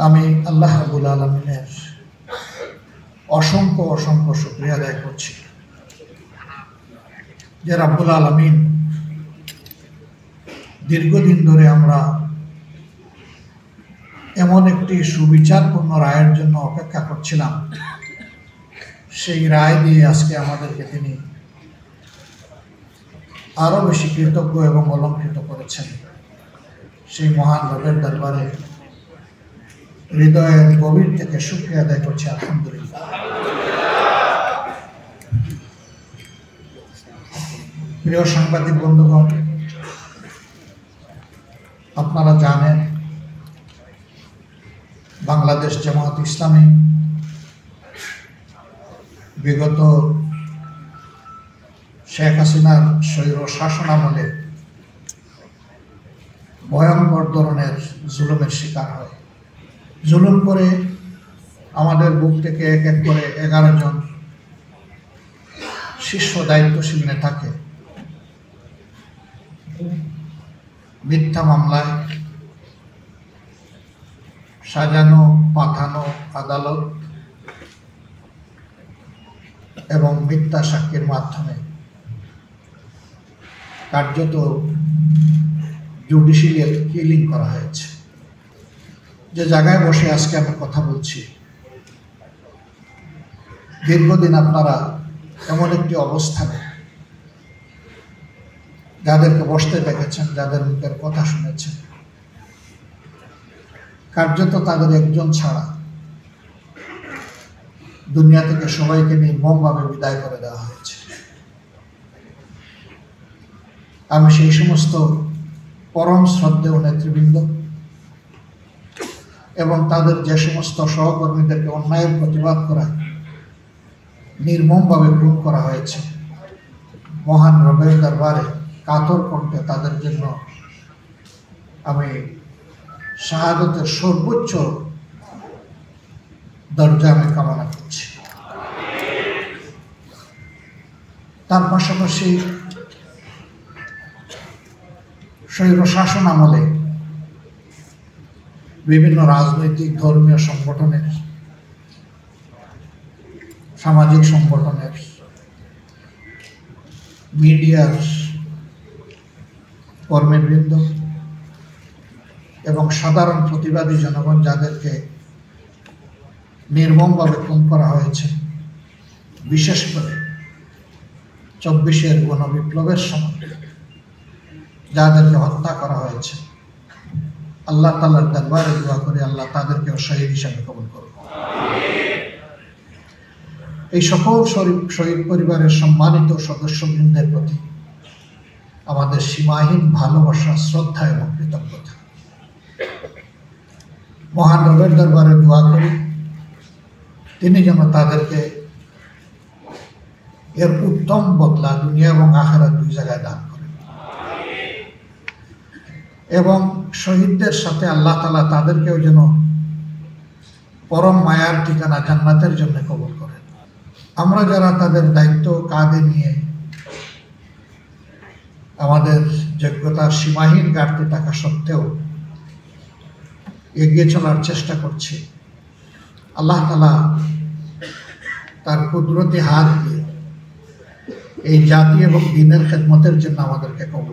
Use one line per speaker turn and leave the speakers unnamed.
আমি আল্লাহ রাব্বুল আলামিনের অসংখ্য অসংখ্য শুকরিয়া আদায় করছি যে রাব্বুল আলামিন দীর্ঘদিন ধরে আমরা এমন একটি সুবিচারপূর্ণ রায়ের জন্য অপেক্ষা করছিলাম, সেই রায় দিয়ে আজকে আমাদেরকে তিনি আরো বেশি কৃতজ্ঞ এবং অলঙ্কৃত করেছেন। সেই মহান রবের দরবারে হৃদয়ের গভীর থেকে শুকরিয়া আদায় করছি, আলহামদুলিল্লাহ। প্রিয় সাংবাদিক বন্ধুগণ, আপনারা জানেন বাংলাদেশ জামায়াত ইসলামী বিগত শেখ হাসিনার স্বৈর শাসন আমলে ভয়ঙ্কর ধরনের জুলুমের শিকার হয়। জুলুম করে আমাদের বুক থেকে এক এক করে 11 জন শীর্ষ দায়িত্বশীল নেতাকে মিথ্যা মামলায় সাজানো পাঠানো আদালত এবং মিথ্যা সাক্ষীর মাধ্যমে কার্যত জুডিশিয়াল কিলিং করা হয়েছে। যে জায়গায় বসে আজকে আমি কথা বলছি, দীর্ঘদিন আপনারা এমন একটি অবস্থানে যাদেরকে বসতে দেখেছেন, যাদের মুখের কথা শুনেছেন, কার্যত তাদের একজন ছাড়া দুনিয়া থেকে সবাইকে নির্মমভাবে বিদায় করে দেওয়া হয়েছে। আমি সেই সমস্ত পরম শ্রদ্ধেয় নেতৃবৃন্দ এবং তাদের যে সমস্ত সহকর্মীদেরকে অন্যায়ের প্রতিবাদ করায় নির্মমভাবে খুন করা হয়েছে, মহান রবের দরবারে কাতর কণ্ঠে তাদের জন্য আমি শাহাদতের সর্বোচ্চ দরজা আমি কামনা করছি। তার পাশাপাশি স্বৈর শাসন আমলে বিভিন্ন রাজনৈতিক ধর্মীয় সংগঠনের, সামাজিক সংগঠনের, মিডিয়ার কর্মীবৃন্দ এবং সাধারণ প্রতিবাদী জনগণ যাদেরকে নির্মমভাবে খুন করা হয়েছে, বিশেষ করে 24-এর গণবিপ্লবের সময় যাদেরকে হত্যা করা হয়েছে, আল্লাহ তাআলার দরবারে দোয়া করে আল্লাহ তাদেরকে শহীদ হিসাবে কবুল করুন। এই সকল শহীদ পরিবারের সম্মানিত সদস্যবৃন্দের প্রতি আমাদের সীমাহীন ভালোবাসা, শ্রদ্ধা এবং কৃতজ্ঞতা। মহান রবের দরবারে দোয়া করি তিনি যেন তাদেরকে এর উত্তম বদলা দুনিয়া এবং আখিরাত দুই জায়গায় দান করেন এবং শহীদদের সাথে আল্লাহ তাআলা তাদেরকেও যেন পরম মায়ার ঠিকানা জান্নাতের জন্য কবুল করেন। আমরা যারা তাদের দায়িত্ব কাঁধে নিয়ে আমাদের যোগ্যতার সীমাহীন ঘাটতি থাকা সত্ত্বেও এগিয়ে চলার চেষ্টা করছি, আল্লাহ তাআলা তার কুদরতি হাত দিয়ে এই জাতি এবং দ্বীনের খেদমতের জন্য আমাদেরকে কবুল